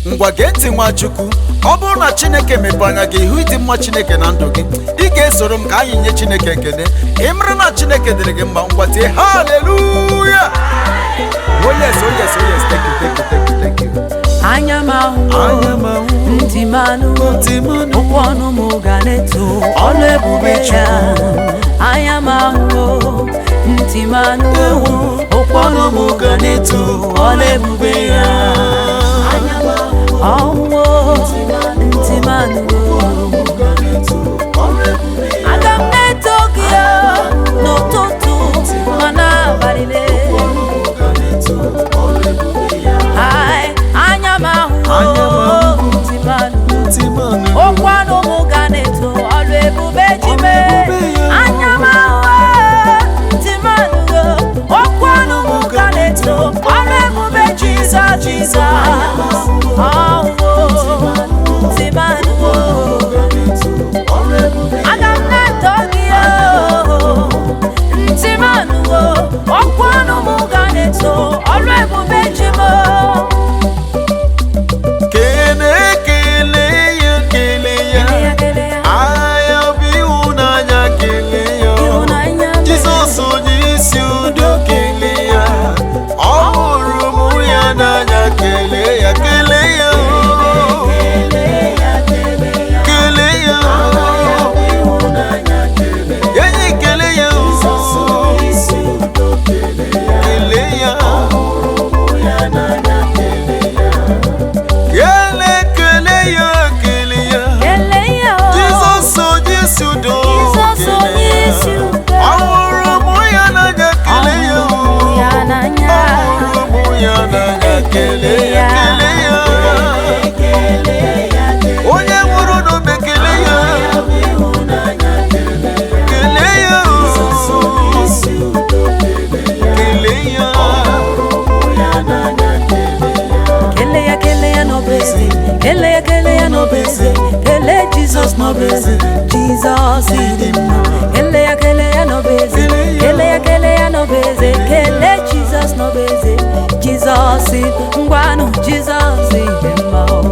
ngwa gee ntị Nwachukwu. Ọ bụrụ na Chineke mepee anya gị ihu ịdị mma Chineke na ndụ gị, ị ga-esoro m ka anyị nye Chineke ekele. Ị mara na Chineke dịrị gị mma, ngwa tie haleluya. Oh yes, oh yes, oh yes. Thank you, thank you, thank you, thank you. Anya mahu, ntị manu, okwu ọnụ m ga na-eto ọlụ ebube ya. Anya mahu, ntị manu, okwu ọnụ m ga na-eto ọlụ ebube ya. Ọnwụ, ntị manu, aga m na-eto gị n'ụtụtụ ma n'abalị niile. Anya mahu, ntị manu, okwu ọnụ m ga na-eto ọlụ ebube ji mee. Anya mahu, ntị manu, okwu ọnụ m ga na-eto ọlụ ebube Jizọs, Jizọs. Ntị manu, aga m na-eto gị ntị manu, okwu ọnụ m ga na-eto ọlụ ebube ji mee. Jesus no busy, Jesus is Kele no busy, Kele no busy, Kele Jesus no busy, Jesus is Ngwanu, Jesus is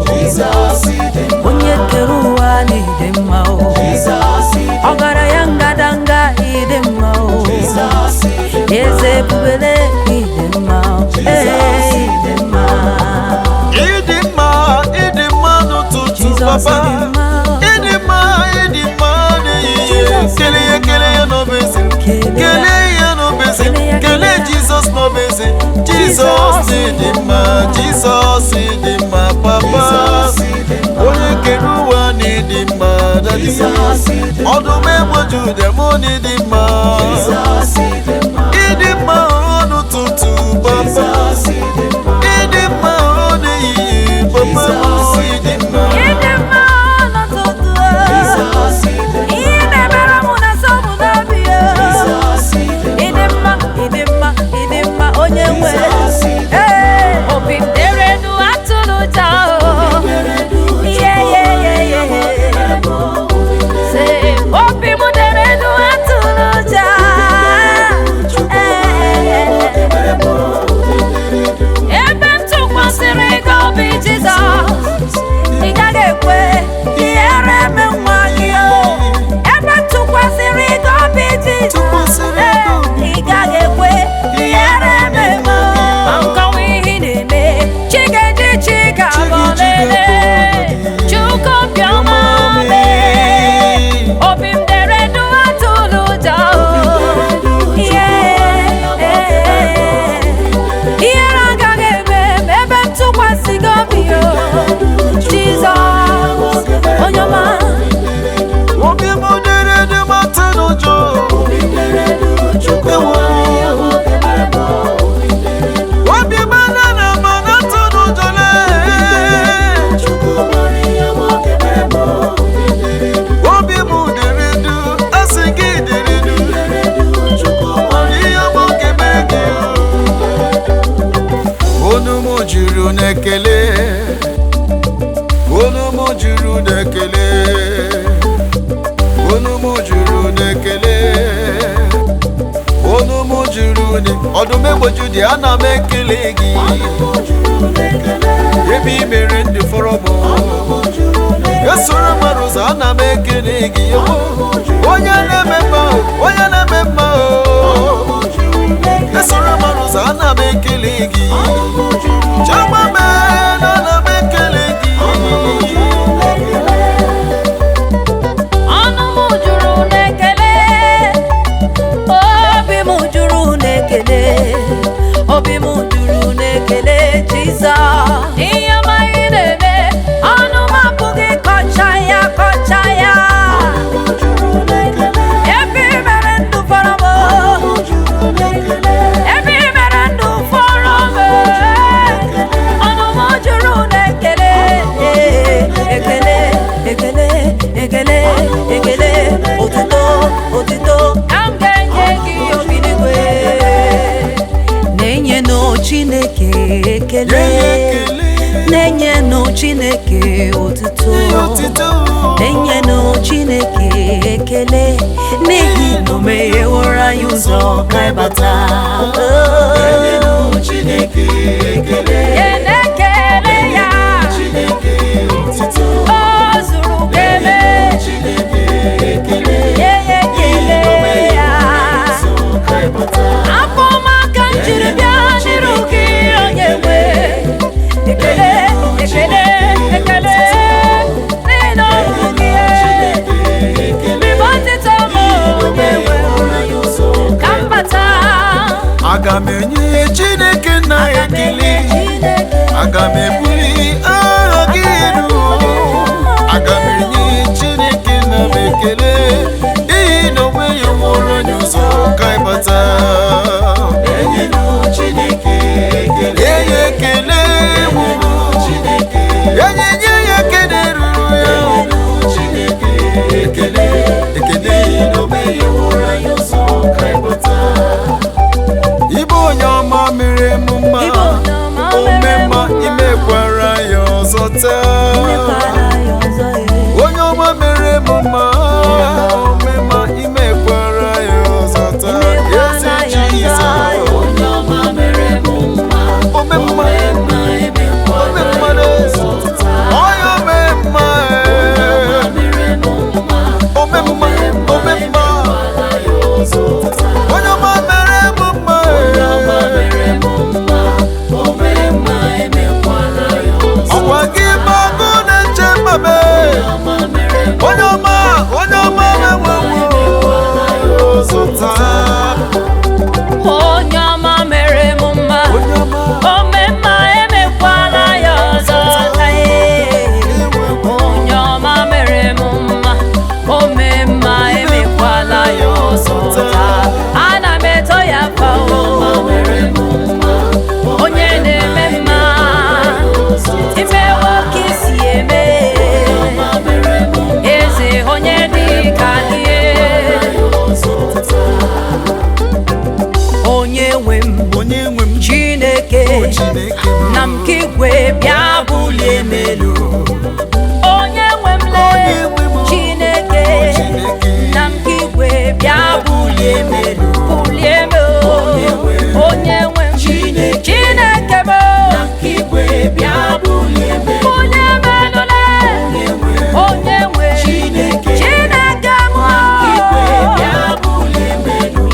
Jesus is Onye keruwa ni demma o, Jesus is Ogara yanga danga idemma o, Jesus is Eze bubele idemma o, idemma no tutu papa. Kele no busy, Kele Jesus no busy, Jesus is ma, Jesus is ma papa. Onye keruwa ni di ma daddy. Odume moju demo ni di ma. Idi ma no tutu papa. Idi ma ni papa. Idi ma. Ọdún mẹ́gbọ̀jú di ana mekele gi. ebe i mere ndị fọrọ m esoro mmadụ ụzọ ana m ekele gị onye na-eme mma onye na-eme mma esoro mmadụ ụzọ ana m ekele gị chama m na ana m ekele gị ọnụ m juru n'ekele obi m juru n'ekele obi m juru n'ekele Jizọs ihe ọma ị na-eme ọnụ m apụghị kọcha ya ebe i mere ndụ fọrọ m ebe i mere ndụ fọrọ m ọnụ m juru n'ekele ekele ekele ekele ekele otuto ka m ga-enye gị obiligwe na-enyenụ Chineke ekele na-enyenụ Chineke otuto na-enyenụ Chineke ekele n'ihi na o megheworo anyị ụzọ ka anyị bata na-ekele ya o zuru kele ya ekele ya afọ maka njiri bịa n'iru gị onye nwe ekele ekele ekele n'ihi na ọ bụ gị ribọtịta m onye nwe ka m bata aga m enye Chineke nna ya ekele aga m ebuli aha gị elu aga m enye Chineke nna m ekele n'ihi na o nweghị nwụrụ onye ụzọ ka anyị bata enye ya ekele enye ya ekele ruru ya ekele Ibe onye ọma mere m mma ome mma imekwara ya ọzọ taa onye ọma mere m mma ome mma imekwara ya ọzọ taa ezi Jizọs ome mma onye ome mma ome mma onye ọma mere m mma ọkwa gị bagụ na-eche mmabe onye ọma na-enwewo zụta onye ọma mere m mma ome mma emekwala ya ọzọ onye ọma mere m mma ome mma emekwala ya ọzọ ana m eto ya fa onye na-eme mma imewo ka isi eme eze onye dị ka gị onye nwe m Chineke na m ka igwe bịa bulie m elu onye nwe m Chineke na m ka igwe bịa bulie m elu onye nwe m Chineke m onye menụle onye nwe Chineke m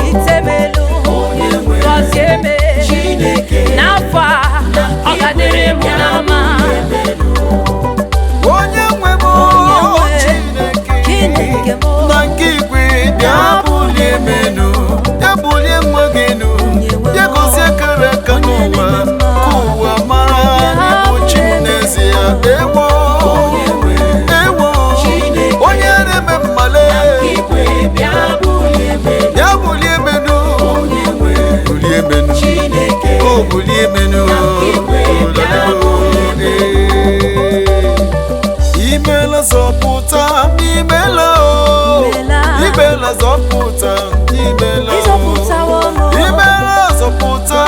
itemelu gọzie m n'afọ a ọ ga-adịrị m na mma onye nwe m Chineke na nke igwe bịa bulie m elu ya bulie nwa gị elu ya gozie kara aka n'ụwa ka ụwa mara n'ịbụ chi n'ezie ewo onye na-eme mmale ya bulie m elu o bulie m elu imela zọpụta imela zọpụta imela zọpụta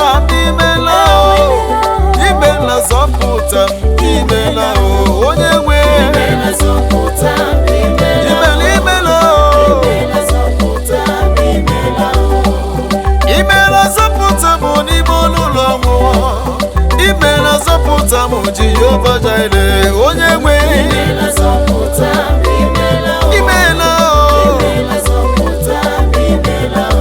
imela zọpụta imela onye nwe imela zọpụta bụ n'ime ụlọ ọnwụwa imela zọpụta zọpụta m Jehova Jireh onye nwe Imela zọpụta m, imela o. imeela Imela zọpụta m, imela o.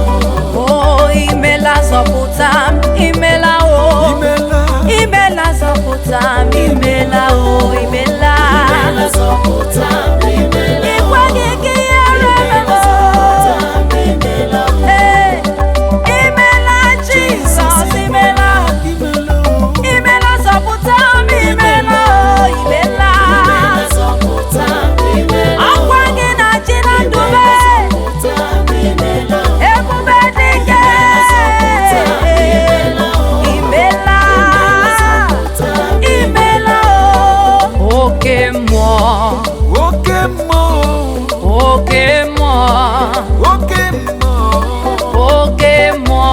Oh, imela zọpụta m, imela o. imeela Imela zọpụta m, imela o. Imela zọpụta m, imela o. Ịkweghị ka ihere mee m o. Imela Jizọs, imela. Imela zọpụta m, imela o. Imela ọkwa gị na-achị na ndụ m. Ebube dị ike. Imela, imela o. Oke mmụọ, oke mmụọ oke mmụọ, oke mmụọ oke mmụọ,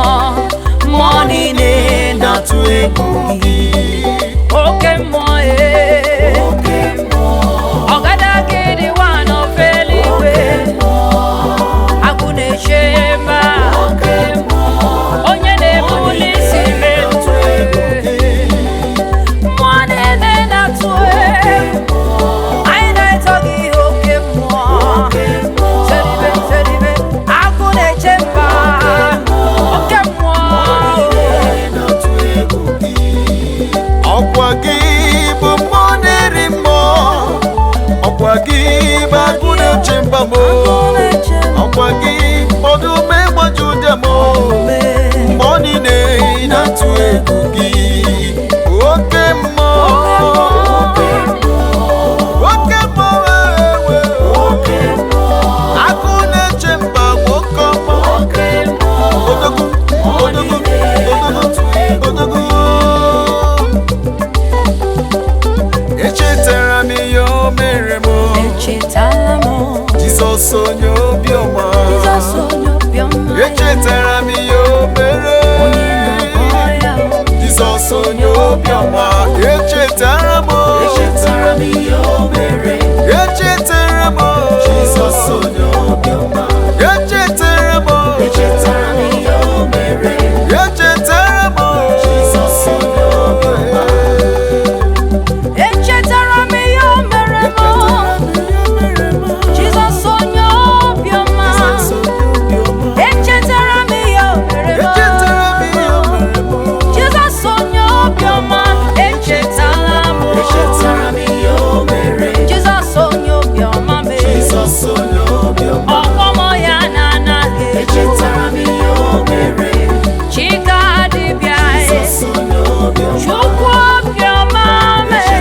mmụọ niile na-atụ egwu gị. Oke mmụọ, ọgadagidi one of eluigwe, agụ na-eche mba, onye na-ebuli isi metụ mmụọ niile na-atụ egwu. Anyị na-eto gị oke mmụọ, teribe teribe, agụ na-eche mba, oke mmụọ. ọkwa gị bụ mmụọ na-eri mmụọ ọkwa gị bụ agụ na-eche mba m ọkwa gị ọdụm egboju ụdị m mmụọ niile na-atụ egwu gị oke mmụọ oke mmụọ agụ na-eche mba nwoke ọma odogwu odogwu odogwu echetara m ihe o mere m Echetala m, Jizọs onye obiọma Jizọs onye obiọma, echetara m ihe o mere onye na-agwọ ya o. Jizọs onye obiọma echetara m Echetara m ihe o mere, echetara m Jizọs onye obiọma. echetara m Echetara m ihe o mere, echetara m Jizọs onye obiọma. Echetara m ihe o mere m, Jizọs onye obiọma. Echetara m ihe o mere m, Jizọs onye obiọma. Echetara m, Jizọs onye obiọma mere. Ọkpọmọ ya na-anaghị eju. Chika dibịa, Chukwu obiọma mere.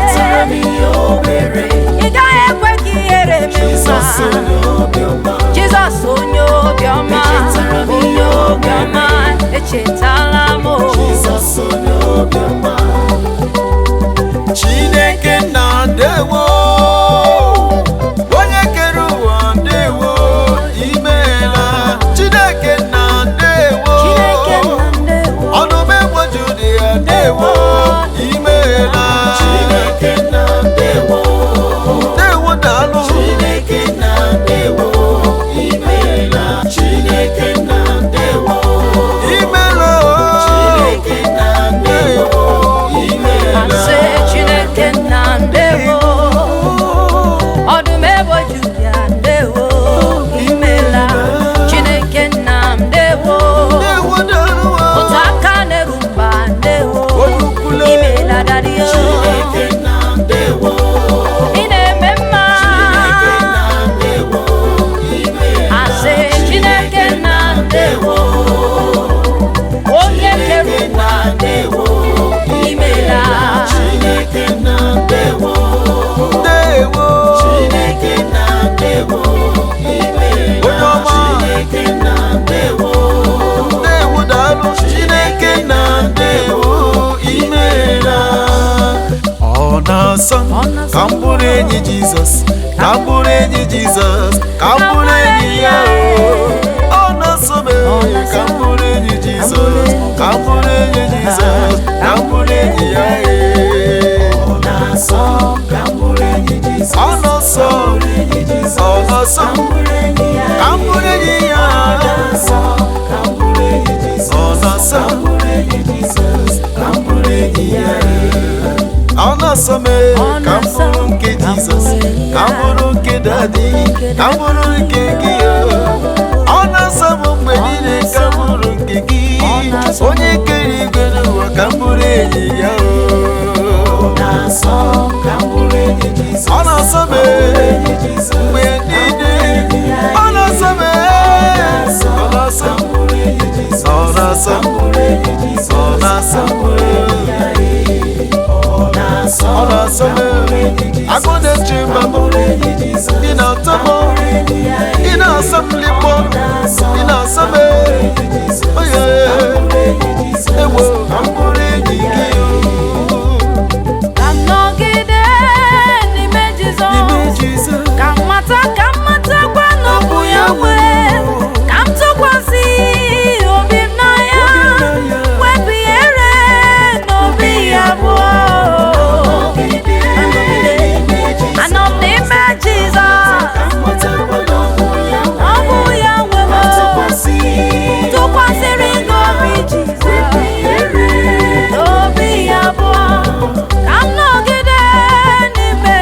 Ị gaghị ekwe ka ihere mee mma. Jizọs onye obiọma, onye obiọma, echetala m o. Chineke nna ndewo onye kere ụwa ndewo imeela Chineke nna ndewo Chineke nna ndewo, ọdụm egboju dị ya ndewo imeela ndewo daalụ imeela asị Chineke nna ndewo, ọdụm egboju ya ndewo, imela Chineke nna m ndewo, ndewo daalụ otu aka na-eru mba ndewo, Odukwule. imela daddy o. Ị na-eme mma, asị Chineke nna ndewo, onye kere ụwa ndewo, imela ndewo onye ọma ndewo daalụ Chineke na ndewo imeela ọ na-asọ m ka m bụrụ enyi Jizọs ka m bụrụ enyi Jizọs ka m bụrụ enyi ya ọ na-asọ m ka m bụrụ enyi Jizọs ka m bụrụ enyi Jizọs ka m bụrụ enyi ya ọ na-asọ ka m bụrụ enyi Jizọs ọ na-asọ ka m bụrụ enyi ya ọ na-asọ ka m bụrụ enyi ya ọ na-asọ m ka m bụrụ nke Jizọs, ka m bụrụ nke Daddy, ka m bụrụ nke gị. Ọ na-asọ m mgbe niile ka m bụrụ nke gị, onye kere igwe n'ụwa ka m bụrụ enyi ya. Ọ na-asọ m mgbe niile, ọ na-asọ m, ọ na-asọ m, ọ na-asọ m, ọ na-asọ m, ọ na-asọ m. Agụ na-eche mbụ, ị na-atọ m, ị na-asọ m likpọ, ị na-asọ m, oye ewo ka m bụrụ enyi gị. Ka m nọgide n'ime Jizọs, ka m matakwa n'okwu ya nwe, ka m tụkwasị obi m na ya, wepụ ihere n'obi ya abụọ. Anọ m n'ime Jizọs, ọ bụ ya nwe m, tụkwasịrị gị obi Jizọs n'obi ya abụọ. Ka m nọgide n'ime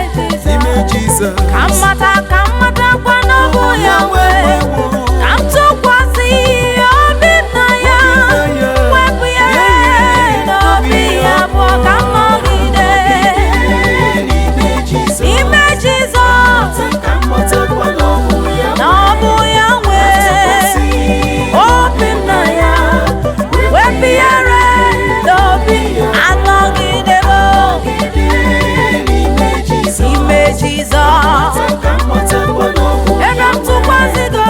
Jizọs, ka m matakwa n'ọbụ ya nwe, ka m tụkwasị obi m na ya, wepụ ya n'obi ya abụọ. Ka m nọgide n'ime Jizọs, n'ọbụ ya nwe, obi m na ya, wepụ ya n'obi. Anọgidebo n'ime Jizọs, ebe m tụkwasị gị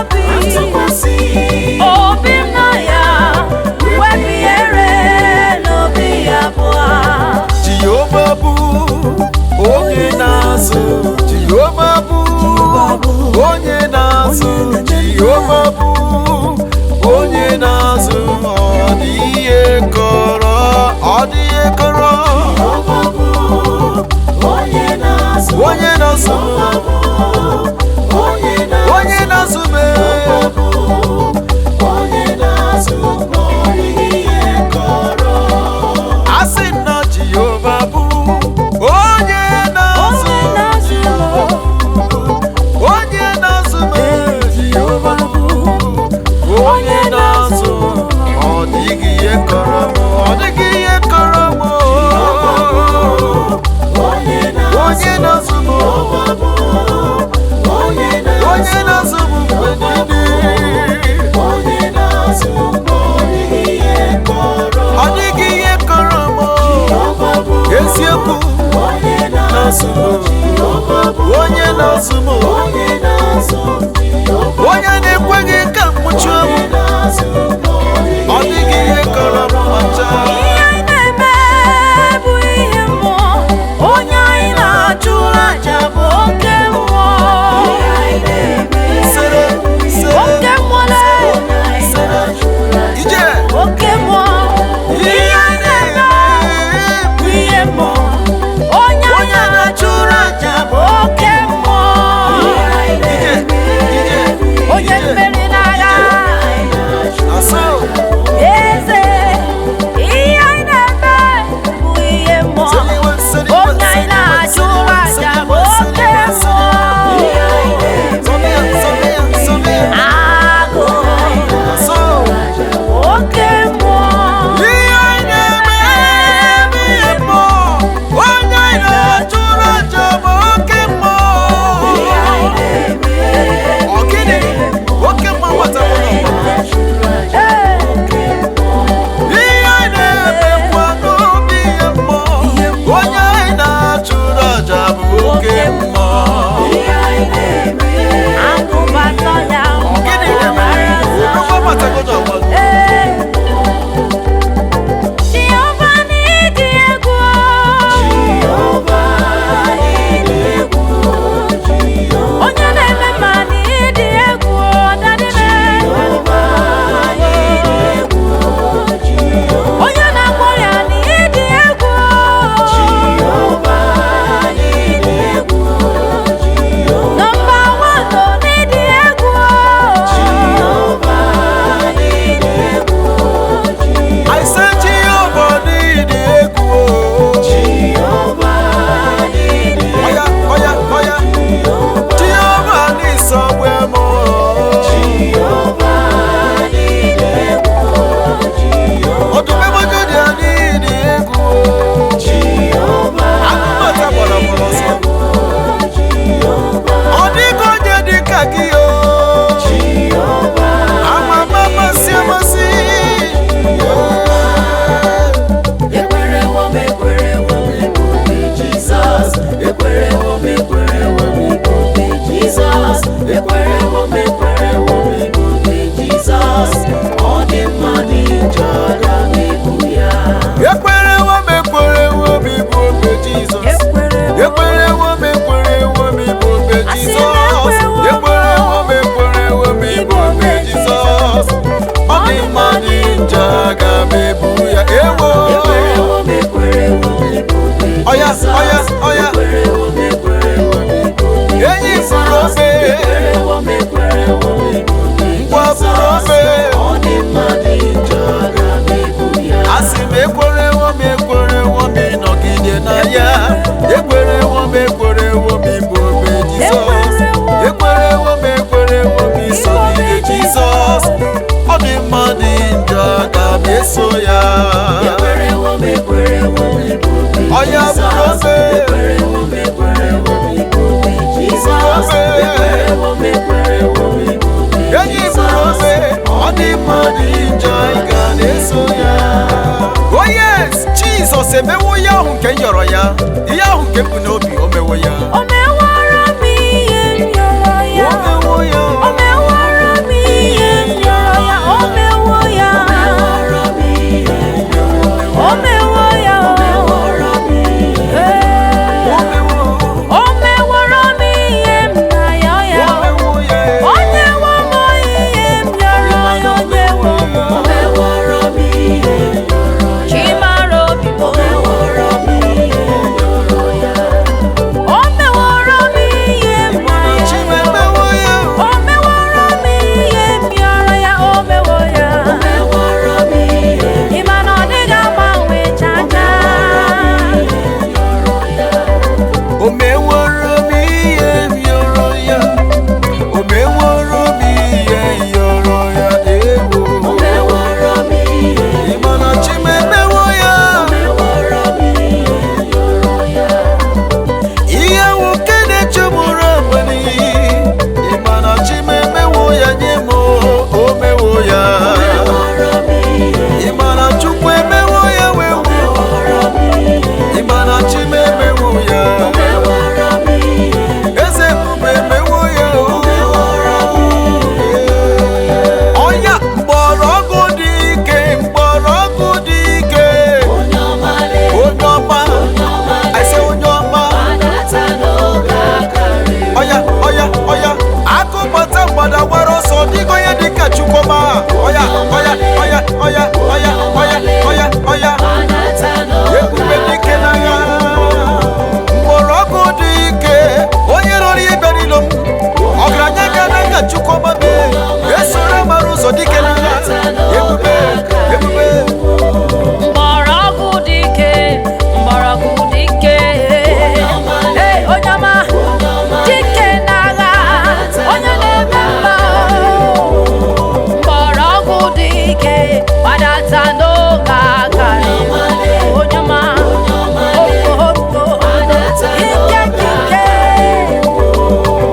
obi m na ya, wepụ ihere n'obi ya abụọ. Jehova bụ onye na-azụ, Jehova bụ onye na-azụ, Jehova bụ onye na-azụ. Ọ dị ihe kọrọ, ọ dị ihe kọrọ, onye na-azụ, onye na-azụ m, asị na Jehova bụ onye na-azụ, onye na-azụ m, Jehova bụ onye na-azụ. Ọ dịghị ihe kọrọ m, ọ dịghị ihe kọrọ m, onye na-azụ m, onye na-azụ m mgbe niile. Ọ dịghị ihe kọrọ m, eziokwu na-azụ m, onye na-azụ m, onye na-ekweghị ka m nwụchuo m. Ọ dịghị ihe kọrọ m macha. Ihe anyị na-eme bụ ihe mmụọ, onye anyị na-achụrụ aja bụ oke mmụọ. Sere, sere, Oke mmụọ ije. oke mmụọ. Ihe anyị na-eme bụ ihe mmụọ, onye anyị na-achụrụ aja bụ oke mmụọ. Onye mmeri n'agha, Asọ, eze. Ihe anyị na-eme bụ ihe mmụọ, seliwe, seliwe, onye anyị na-achụrụ aja bụ oke mmụọ. Somia, somia, somia. Agụ, Asọ, oke mmụọ. ihe anyị na-eme bụ ihe mmụọ, onye anyị na-achụrụ aja bụ oke mmụọ. Ọ gịnị? Oke mmụọ gbatawa n'ọgbọ. Ee, Ihe anyị na-emekwa n'obi ihe mmụọ, onye anyị na-achụrụ aja bụ oke mmụọ. agụbata ya Ọ gịnị na-eme? Odogwu agbatago n'ọgbọ. Ee, Jehova n'ịdị egwu, onye na-eme mma n'ịdị egwu, dadebe. Onye na-agwọ ọrịa n'ịdị egwu, na-eso ya. Ọya bụrụ ome enyi bụrụ ome ọ dị mma dị njọ ị ga na-eso ya. Oh yes, Jizọs emewo ya ahụ nke m yọrọ ya, ihe ahụ nke m bụ n'obi o mewo ya. O mewara m ihe m yọrọ ya. O mewo ya. O mewara m ihe m yọrọ ya. O mewo ya. O mewo ya. O mewara m ihe m na-ayọ ya. O nyewo m ihe m yọrọ ya. O nyewo m. Chimara obi m. O mewara m ihe m na-ayọ ya. O mewara m ihe m yọrọ ya. O mewo ya. Ị ma na ọ dịghị agbanwe chacha. O meworo m ihe m yọrọ ya. O meworo m ihe m yọrọ ya. Ewo. Ị ma na chi m emewo ya. Ihe nwoke na-echeburu abalị. Ị ma na chi m emewo ya nye m. O mewo ya. Ị ma na Chukwu emewo ya wewo. Ị ma na chi m emewo ya. Eze ebube emewo ya. Ọya mgbọrọgwụ dị ike, mgbọrọgwụ dị ike. Onye ọma, I say onye ọma. Ọya akụbata mgbada gbara ọsọ dịka onye dịka Chukwuma. Ọya ebube dike n'agha. Mgbọrọgwụ dị ike, onye rọrọ ibe n'ilo m. Ọgaranya ga na nka Chukwuma mee. Esoro mara ụzọ dike n'agha. Ebube. Mgbọrọgwụ dị ike, mgbọrọgwụ dị ike. Ee, onye ọma, dike n'agha, onye na-eme mma. Mgbọrọgwụ dị ike, gbadata n'oge akarị. Onye ọma, okoko, ike.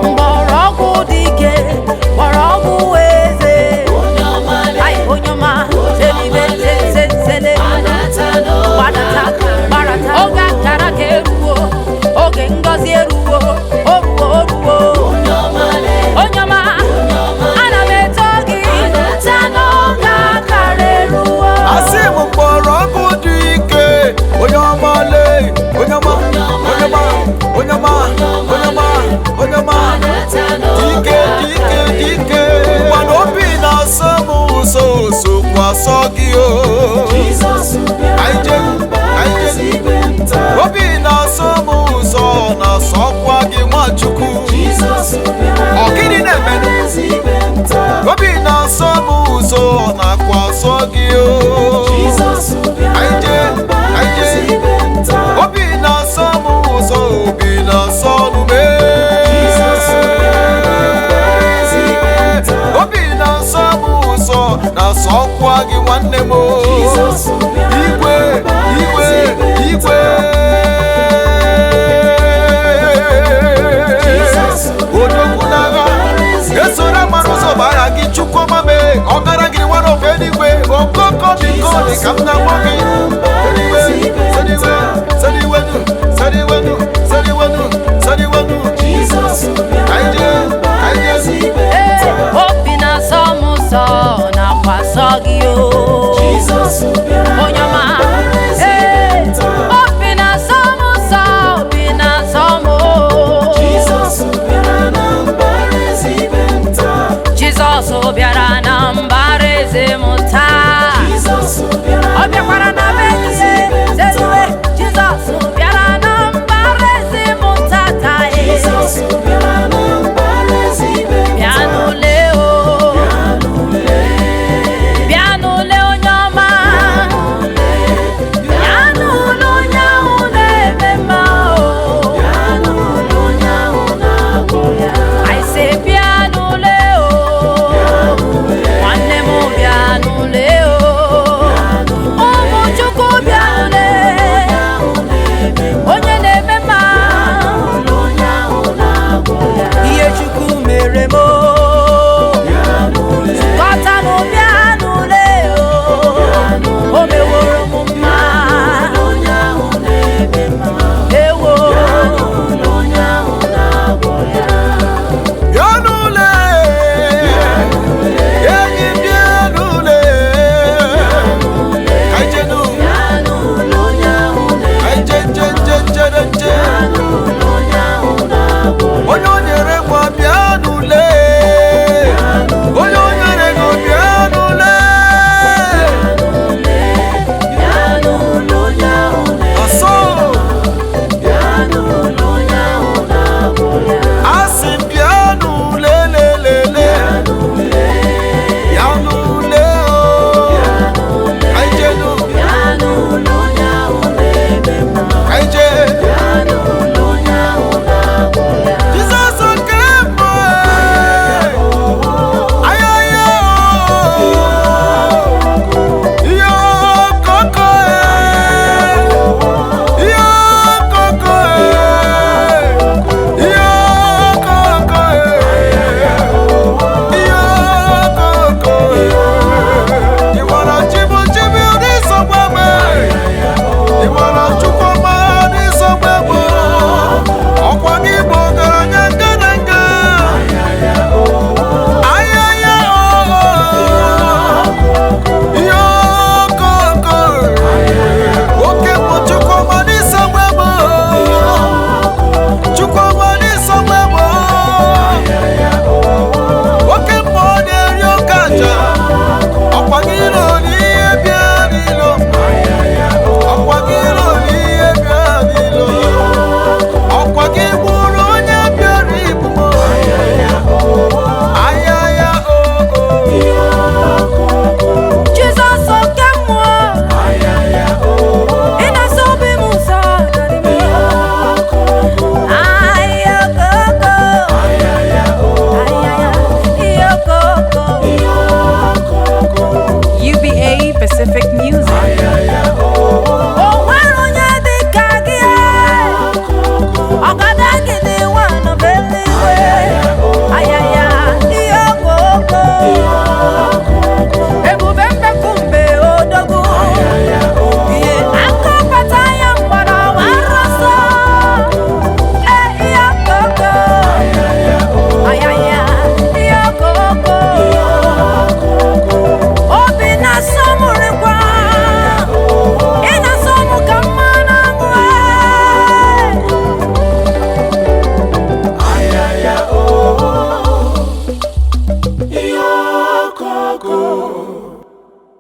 Mgbọrọgwụ dị ike, mgbọrọgwụ eze. Ai, onye ọma, selibe, sele. Gbadata, oge akara ka eruwo, oge ngọzi eruwo, oruwo. Onye ọma, ana m eto gị, ta n'oge akara eruwo. Asị m mgbọrọgwụ dị ike. Onye ọma lee. Onye ọma. Dike. Mana obi na-asọ m ụzọ sokwa asọ gị o. Anyị je. Obi na-asọ m ụzọ na-asọkwa gị Nwachukwu. Ọ gịnị na-eme? Obi na-asọ m ụzọ na-akwa asọ gị o. Anyị je. Obi na-asọ m ụzọ, obi na-asọ m obi na-asọ m ụzọ na-asọkwa gị nwanne m. Igwe. Odogwu n'agha. Esoro mara ụzọ gbara gị Chukwuma mee. Ọgara gị nwa n'ofe eluigwe. Okoko biko dị ka m na-akpọ gị.